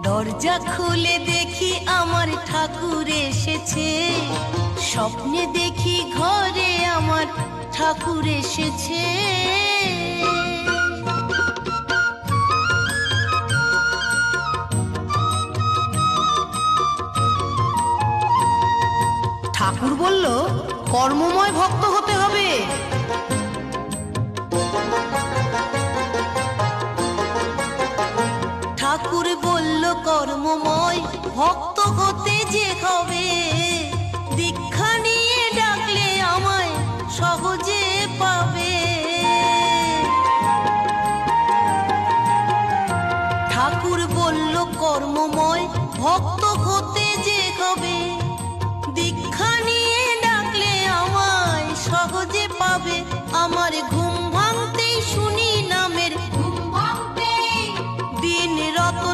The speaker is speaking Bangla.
দরজা খুলে দেখি আমার ঠাকুর এসেছে, স্বপ্নে দেখি ঘরে আমার ঠাকুর এসেছে। ঠাকুর বলল, কর্মময় ভক্ত হতে হবে। ঠাকুর বলল, কর্মময় ভক্ত হতে যে হবে, দীক্ষা নিয়ে ডাকলে আমায় সহজে পাবে। ঠাকুর বলল, কর্মময় ভক্ত হতে যে হবে, দীক্ষা নিয়ে ডাকলে আমায় সহজে পাবে। আমার